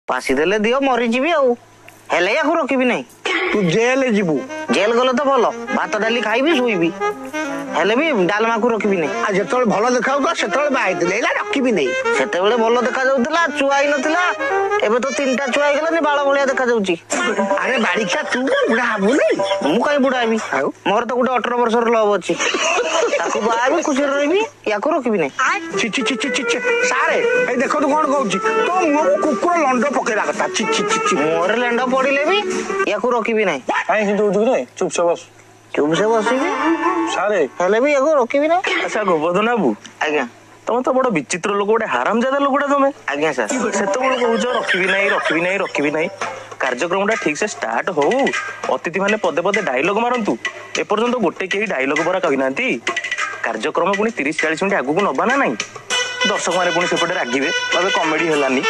पासी देले दियो मरी जीवी आउ हेले याकू रखिबी नहीं तू जेल जीवु जेल गले तो भलो भात डाली खाइबी शुइबी हेले भी डालमा को रखिबी नहीं आ जेतବେଳେ ଭଲ ଦେଖାଉଥିଲା ସେତେବେଳେ ବାହାଇଥିଲେ ଏଇଲା ରଖିବି ନାହିଁ ସେତେବେଳେ ଭଲ ଦେଖା ଯାଉଥିଲା ଛୁଆ ହେଇ ନଥିଲା ଏବେ ତ ତିନିଟା ଛୁଆ ହେଇଗଲାନି ବାଳ ଭଳିଆ ଦେଖା ଯାଉଛି ଆରେ ବାଳିକା ତୁ ବୁଢା ହବୁ ନାହିଁ ମୁଁ କାଇଁ ବୁଢା ହେବି ଆଉ ମୋର ତ ଗୋଟେ 18 ବର୍ଷର ଲଭ୍ ଅଛି ତାକୁ ବାହା ହେବି ଖୁସିରେ ରହିବି ୟାକୁ ରଖିବି ନାହିଁ ଛି ଛି ଛି ଛି ଛି ସାରେ ଏଇ ଦେଖନ୍ତୁ କଣ କହୁଛି ତୋ ମୁହଁକୁ କୁକୁର ଲଣ୍ଡ ପକେଇବା କଥା ଛି ଛି ଛି ଛି ମୋର ଲେଣ୍ଡ ପଡିଲେ ବି ୟାକୁ ରଖିବି ନାହିଁ କାଇଁ କିନ୍ତୁ ଉଠୁକି ଚୁପଚାପ ବସ ଚୁପ ସେ ବସିବି ସାରେ ହେଲେ ବି ୟାକୁ ରଖିବି ନାହିଁ ଆଚ୍ଛା ଗୋବର୍ଦ୍ଧନ ବାବୁ ଆଜ୍ଞା ତମେ ତ ବଡ ବିଚିତ୍ର ଲୋକ ଗୋଟେ ହାରାମଜାଦା ଲୋକଟା ତମେ ଆଜ୍ଞା ସାର୍ ସେତେବେଳେ କହୁଛ ରଖିବି ନାହିଁ କାର୍ଯ୍ୟକ୍ରମଟା ଠିକ ସେ ଷ୍ଟାର୍ଟ ହଉ ଅତିଥି ମାନେ ପଦେ ପଦେ ଡାଇଲଗ ମାରନ୍ତୁ ଏପର୍ଯ୍ୟନ୍ତ ଗୋଟେ କେହି ଡାଇଲଗ ପରା କହିନାହାନ୍ତି କାର୍ଯ୍ୟକ୍ରମ ପୁଣି 30-40 ମିନିଟ୍ ଆଗକୁ ନବା ନା ନାହିଁ ଦର୍ଶକ ମାନେ ପୁଣି ସେପଟେ ରାଗିବେ କହିବେ କମେଡି ହେଲାନି